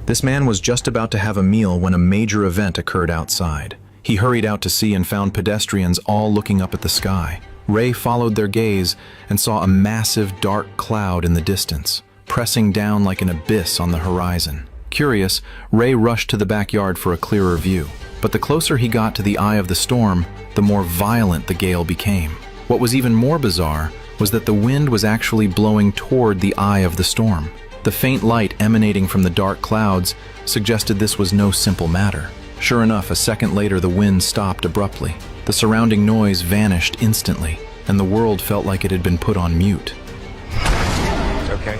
This man was just about to have a meal when a major event occurred outside. He hurried out to see and found pedestrians all looking up at the sky. Ray followed their gaze and saw a massive dark cloud in the distance, pressing down like an abyss on the horizon. Curious, Ray rushed to the backyard for a clearer view. But the closer he got to the eye of the storm, the more violent the gale became. What was even more bizarre was that the wind was actually blowing toward the eye of the storm. The faint light emanating from the dark clouds suggested this was no simple matter. Sure enough, a second later the wind stopped abruptly. The surrounding noise vanished instantly, and the world felt like it had been put on mute. Okay.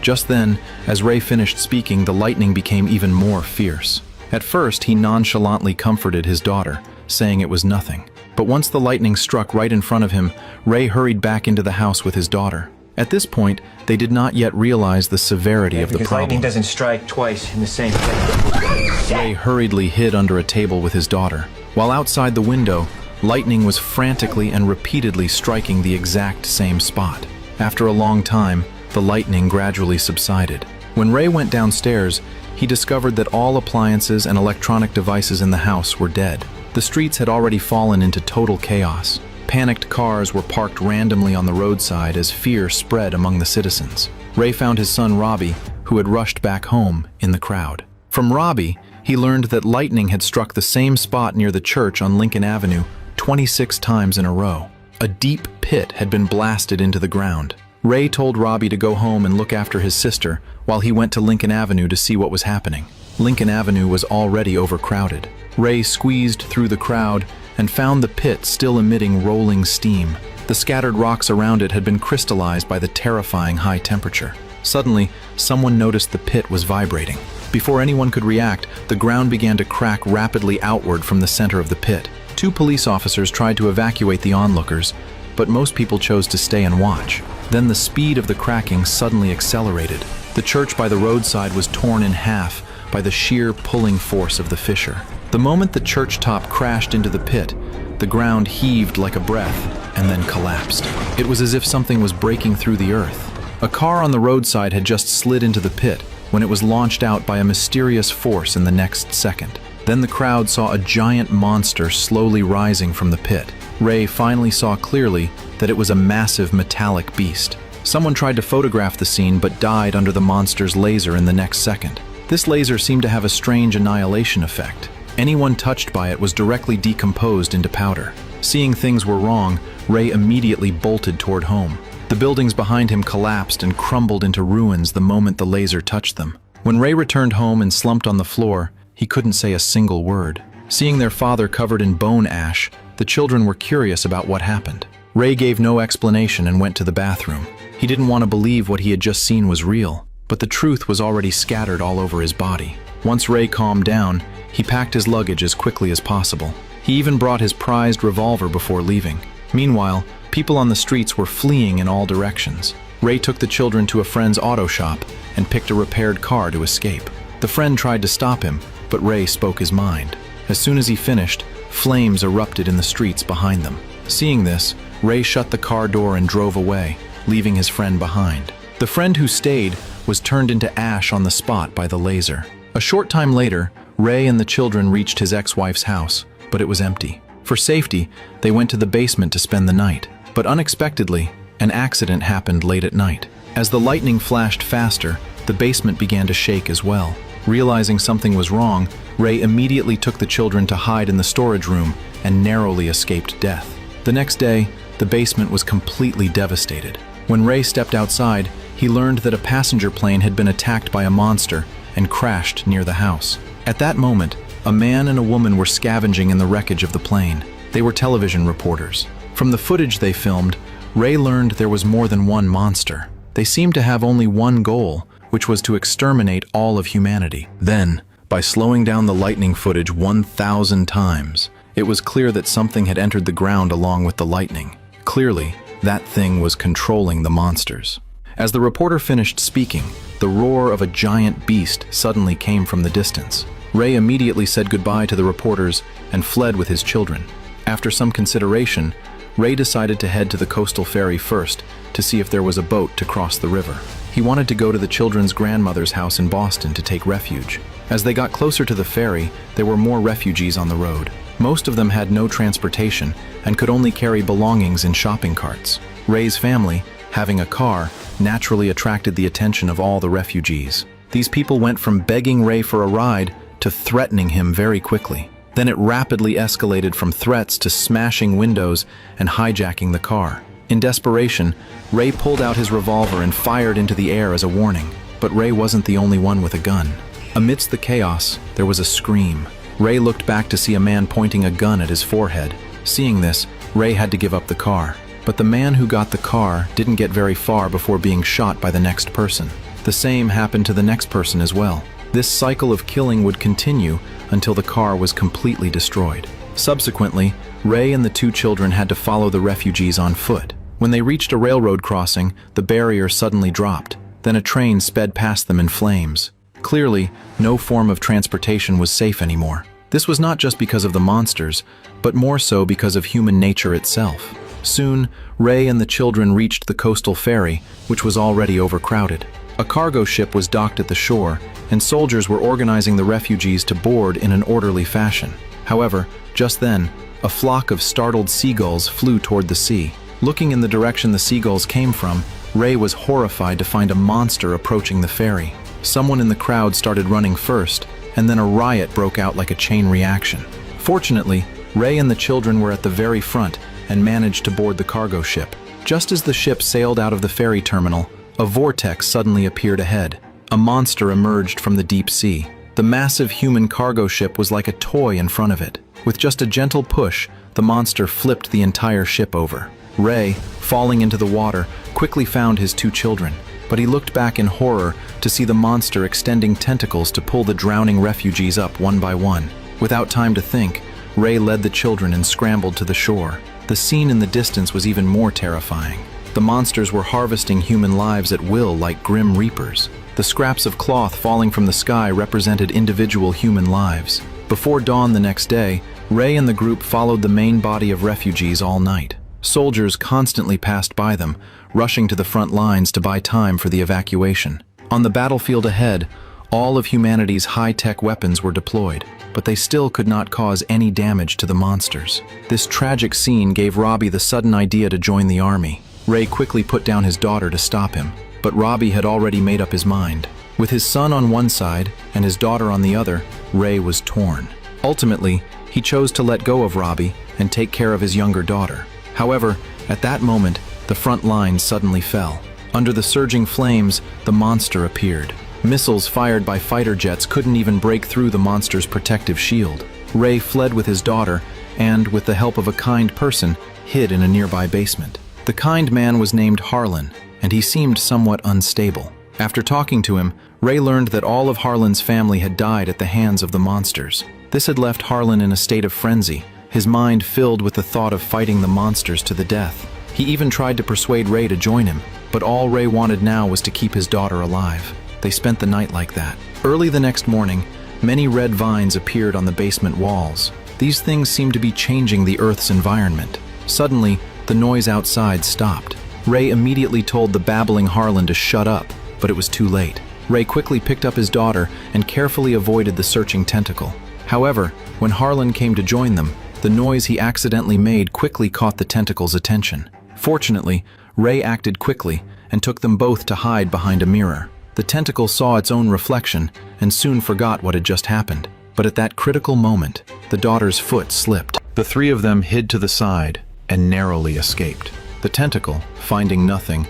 Just then, as Ray finished speaking, the lightning became even more fierce. At first, he nonchalantly comforted his daughter, saying it was nothing. But once the lightning struck right in front of him, Ray hurried back into the house with his daughter. At this point, they did not yet realize the severity of the problem. Lightning doesn't strike twice in the same place. Ray hurriedly hid under a table with his daughter. While outside the window, lightning was frantically and repeatedly striking the exact same spot. After a long time, the lightning gradually subsided. When Ray went downstairs, he discovered that all appliances and electronic devices in the house were dead. The streets had already fallen into total chaos. Panicked cars were parked randomly on the roadside as fear spread among the citizens. Ray found his son Robbie, who had rushed back home, in the crowd. From Robbie, he learned that lightning had struck the same spot near the church on Lincoln Avenue 26 times in a row. A deep pit had been blasted into the ground. Ray told Robbie to go home and look after his sister while he went to Lincoln Avenue to see what was happening. Lincoln Avenue was already overcrowded. Ray squeezed through the crowd and found the pit still emitting rolling steam. The scattered rocks around it had been crystallized by the terrifying high temperature. Suddenly, someone noticed the pit was vibrating. Before anyone could react, the ground began to crack rapidly outward from the center of the pit. 2 police officers tried to evacuate the onlookers, but most people chose to stay and watch. Then the speed of the cracking suddenly accelerated. The church by the roadside was torn in half by the sheer pulling force of the fissure. The moment the church top crashed into the pit, the ground heaved like a breath and then collapsed. It was as if something was breaking through the earth. A car on the roadside had just slid into the pit when it was launched out by a mysterious force in the next second. Then the crowd saw a giant monster slowly rising from the pit. Ray finally saw clearly that it was a massive metallic beast. Someone tried to photograph the scene but died under the monster's laser in the next second. This laser seemed to have a strange annihilation effect. Anyone touched by it was directly decomposed into powder. Seeing things were wrong, Ray immediately bolted toward home. The buildings behind him collapsed and crumbled into ruins the moment the laser touched them. When Ray returned home and slumped on the floor, he couldn't say a single word. Seeing their father covered in bone ash, the children were curious about what happened. Ray gave no explanation and went to the bathroom. He didn't want to believe what he had just seen was real, but the truth was already scattered all over his body. Once Ray calmed down, he packed his luggage as quickly as possible. He even brought his prized revolver before leaving. Meanwhile, people on the streets were fleeing in all directions. Ray took the children to a friend's auto shop and picked a repaired car to escape. The friend tried to stop him, but Ray spoke his mind. As soon as he finished, flames erupted in the streets behind them. Seeing this, Ray shut the car door and drove away, leaving his friend behind. The friend who stayed was turned into ash on the spot by the laser. A short time later, Ray and the children reached his ex-wife's house, but it was empty. For safety, they went to the basement to spend the night. But unexpectedly, an accident happened late at night. As the lightning flashed faster, the basement began to shake as well. Realizing something was wrong, Ray immediately took the children to hide in the storage room and narrowly escaped death. The next day, the basement was completely devastated. When Ray stepped outside, he learned that a passenger plane had been attacked by a monster and crashed near the house. At that moment, a man and a woman were scavenging in the wreckage of the plane. They were television reporters. From the footage they filmed, Ray learned there was more than one monster. They seemed to have only one goal, which was to exterminate all of humanity. Then, by slowing down the lightning footage 1,000 times, it was clear that something had entered the ground along with the lightning. Clearly, that thing was controlling the monsters. As the reporter finished speaking, the roar of a giant beast suddenly came from the distance. Ray immediately said goodbye to the reporters and fled with his children. After some consideration, Ray decided to head to the coastal ferry first to see if there was a boat to cross the river. He wanted to go to the children's grandmother's house in Boston to take refuge. As they got closer to the ferry, there were more refugees on the road. Most of them had no transportation and could only carry belongings in shopping carts. Ray's family, having a car, naturally attracted the attention of all the refugees. These people went from begging Ray for a ride to threatening him very quickly. Then it rapidly escalated from threats to smashing windows and hijacking the car. In desperation, Ray pulled out his revolver and fired into the air as a warning. But Ray wasn't the only one with a gun. Amidst the chaos, there was a scream. Ray looked back to see a man pointing a gun at his forehead. Seeing this, Ray had to give up the car. But the man who got the car didn't get very far before being shot by the next person. The same happened to the next person as well. This cycle of killing would continue until the car was completely destroyed. Subsequently, Ray and the two children had to follow the refugees on foot. When they reached a railroad crossing, the barrier suddenly dropped. Then a train sped past them in flames. Clearly, no form of transportation was safe anymore. This was not just because of the monsters, but more so because of human nature itself. Soon, Ray and the children reached the coastal ferry, which was already overcrowded. A cargo ship was docked at the shore, and soldiers were organizing the refugees to board in an orderly fashion. However, just then, a flock of startled seagulls flew toward the sea. Looking in the direction the seagulls came from, Ray was horrified to find a monster approaching the ferry. Someone in the crowd started running first, and then a riot broke out like a chain reaction. Fortunately, Ray and the children were at the very front and managed to board the cargo ship. Just as the ship sailed out of the ferry terminal, a vortex suddenly appeared ahead. A monster emerged from the deep sea. The massive human cargo ship was like a toy in front of it. With just a gentle push, the monster flipped the entire ship over. Ray, falling into the water, quickly found his two children, but he looked back in horror to see the monster extending tentacles to pull the drowning refugees up one by one. Without time to think, Ray led the children and scrambled to the shore. The scene in the distance was even more terrifying. The monsters were harvesting human lives at will like grim reapers. The scraps of cloth falling from the sky represented individual human lives. Before dawn the next day, Ray and the group followed the main body of refugees all night. Soldiers constantly passed by them, rushing to the front lines to buy time for the evacuation. On the battlefield ahead, all of humanity's high-tech weapons were deployed, but they still could not cause any damage to the monsters. This tragic scene gave Robbie the sudden idea to join the army. Ray quickly put down his daughter to stop him, but Robbie had already made up his mind. With his son on one side and his daughter on the other, Ray was torn. Ultimately, he chose to let go of Robbie and take care of his younger daughter. However, at that moment, the front lines suddenly fell. Under the surging flames, the monster appeared. Missiles fired by fighter jets couldn't even break through the monster's protective shield. Ray fled with his daughter and, with the help of a kind person, hid in a nearby basement. The kind man was named Harlan, and he seemed somewhat unstable. After talking to him, Ray learned that all of Harlan's family had died at the hands of the monsters. This had left Harlan in a state of frenzy, his mind filled with the thought of fighting the monsters to the death. He even tried to persuade Ray to join him, but all Ray wanted now was to keep his daughter alive. They spent the night like that. Early the next morning, many red vines appeared on the basement walls. These things seemed to be changing the Earth's environment. Suddenly, the noise outside stopped. Ray immediately told the babbling Harlan to shut up, but it was too late. Ray quickly picked up his daughter and carefully avoided the searching tentacle. However, when Harlan came to join them, the noise he accidentally made quickly caught the tentacle's attention. Fortunately, Ray acted quickly and took them both to hide behind a mirror. The tentacle saw its own reflection and soon forgot what had just happened. But at that critical moment, the daughter's foot slipped. The three of them hid to the side and narrowly escaped. The tentacle, finding nothing,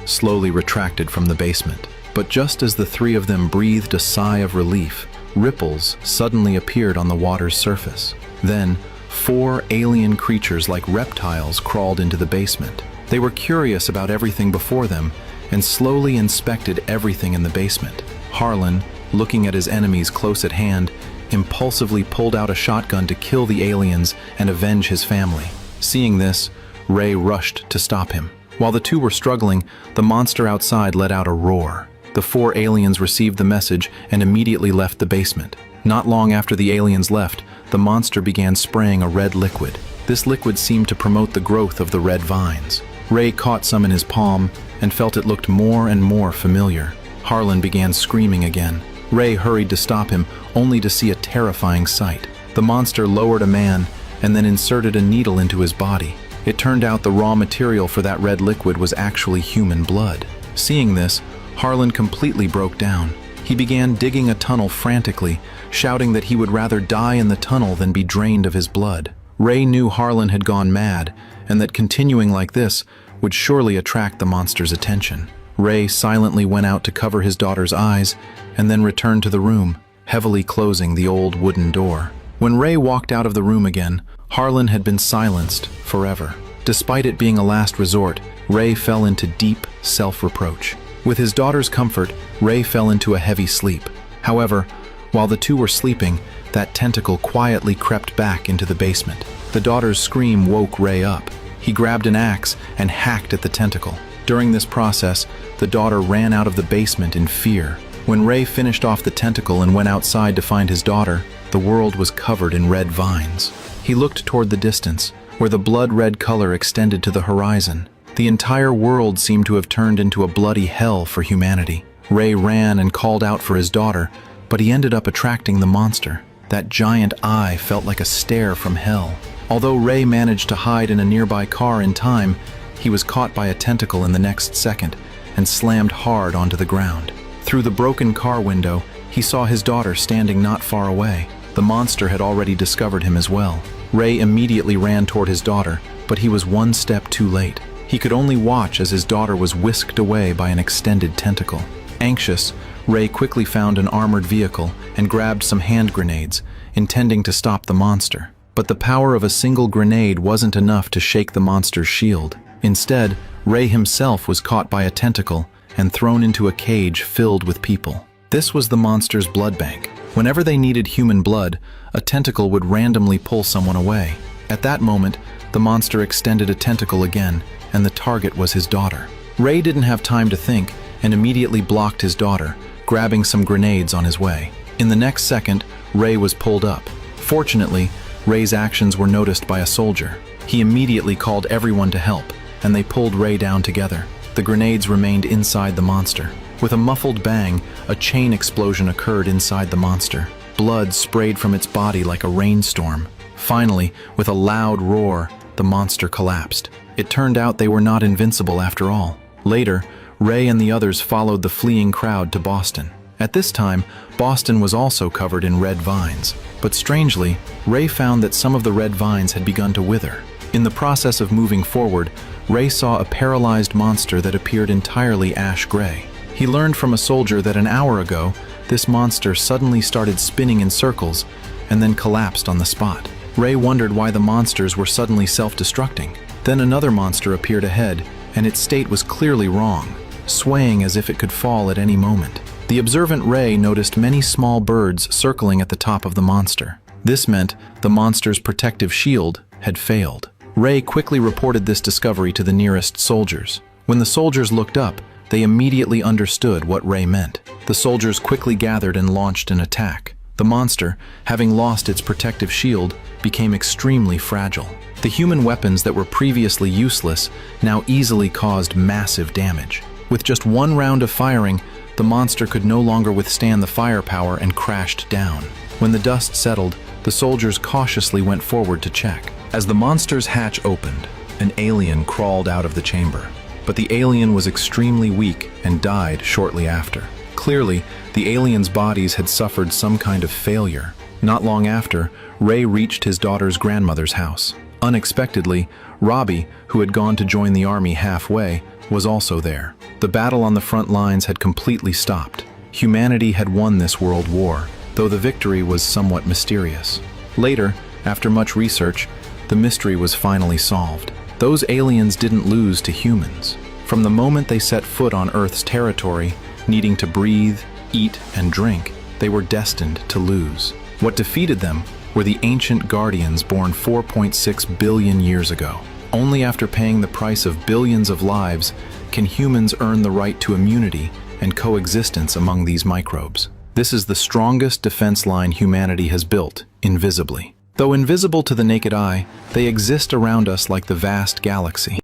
slowly retracted from the basement. But just as the three of them breathed a sigh of relief, ripples suddenly appeared on the water's surface. Then, 4 alien creatures like reptiles crawled into the basement. They were curious about everything before them and slowly inspected everything in the basement. Harlan, looking at his enemies close at hand, impulsively pulled out a shotgun to kill the aliens and avenge his family. Seeing this, Ray rushed to stop him. While the two were struggling, the monster outside let out a roar. The 4 aliens received the message and immediately left the basement. Not long after the aliens left, the monster began spraying a red liquid. This liquid seemed to promote the growth of the red vines. Ray caught some in his palm and felt it looked more and more familiar. Harlan began screaming again. Ray hurried to stop him, only to see a terrifying sight. The monster lowered a man and then inserted a needle into his body. It turned out the raw material for that red liquid was actually human blood. Seeing this, Harlan completely broke down. He began digging a tunnel frantically, shouting that he would rather die in the tunnel than be drained of his blood. Ray knew Harlan had gone mad, and that continuing like this would surely attract the monster's attention. Ray silently went out to cover his daughter's eyes and then returned to the room, heavily closing the old wooden door. When Ray walked out of the room again, Harlan had been silenced forever. Despite it being a last resort, Ray fell into deep self-reproach. With his daughter's comfort, Ray fell into a heavy sleep. However, while the two were sleeping, that tentacle quietly crept back into the basement. The daughter's scream woke Ray up. He grabbed an axe and hacked at the tentacle. During this process, the daughter ran out of the basement in fear. When Ray finished off the tentacle and went outside to find his daughter, the world was covered in red vines. He looked toward the distance, where the blood-red color extended to the horizon. The entire world seemed to have turned into a bloody hell for humanity. Ray ran and called out for his daughter, but he ended up attracting the monster. That giant eye felt like a stare from hell. Although Ray managed to hide in a nearby car in time, he was caught by a tentacle in the next second and slammed hard onto the ground. Through the broken car window, he saw his daughter standing not far away. The monster had already discovered him as well. Ray immediately ran toward his daughter, but he was one step too late. He could only watch as his daughter was whisked away by an extended tentacle. Anxious, Ray quickly found an armored vehicle and grabbed some hand grenades, intending to stop the monster. But the power of a single grenade wasn't enough to shake the monster's shield. Instead, Ray himself was caught by a tentacle and thrown into a cage filled with people. This was the monster's blood bank. Whenever they needed human blood, a tentacle would randomly pull someone away. At that moment, the monster extended a tentacle again, and the target was his daughter. Ray didn't have time to think and immediately blocked his daughter, grabbing some grenades on his way. In the next second, Ray was pulled up. Fortunately, Ray's actions were noticed by a soldier. He immediately called everyone to help, and they pulled Ray down together. The grenades remained inside the monster. With a muffled bang, a chain explosion occurred inside the monster. Blood sprayed from its body like a rainstorm. Finally, with a loud roar, the monster collapsed. It turned out they were not invincible after all. Later, Ray and the others followed the fleeing crowd to Boston. At this time, Boston was also covered in red vines. But strangely, Ray found that some of the red vines had begun to wither. In the process of moving forward, Ray saw a paralyzed monster that appeared entirely ash gray. He learned from a soldier that an hour ago, this monster suddenly started spinning in circles and then collapsed on the spot. Ray wondered why the monsters were suddenly self-destructing. Then another monster appeared ahead, and its state was clearly wrong, swaying as if it could fall at any moment. The observant Ray noticed many small birds circling at the top of the monster. This meant the monster's protective shield had failed. Ray quickly reported this discovery to the nearest soldiers. When the soldiers looked up, they immediately understood what Ray meant. The soldiers quickly gathered and launched an attack. The monster, having lost its protective shield, became extremely fragile. The human weapons that were previously useless now easily caused massive damage. With just one round of firing, the monster could no longer withstand the firepower and crashed down. When the dust settled, the soldiers cautiously went forward to check. As the monster's hatch opened, an alien crawled out of the chamber. But the alien was extremely weak and died shortly after. Clearly, the aliens' bodies had suffered some kind of failure. Not long after, Ray reached his daughter's grandmother's house. Unexpectedly, Robbie, who had gone to join the army halfway, was also there. The battle on the front lines had completely stopped. Humanity had won this world war, though the victory was somewhat mysterious. Later, after much research, the mystery was finally solved. Those aliens didn't lose to humans. From the moment they set foot on Earth's territory, needing to breathe, eat, and drink, they were destined to lose. What defeated them were the ancient guardians born 4.6 billion years ago. Only after paying the price of billions of lives can humans earn the right to immunity and coexistence among these microbes. This is the strongest defense line humanity has built, invisibly. Though invisible to the naked eye, they exist around us like the vast galaxy.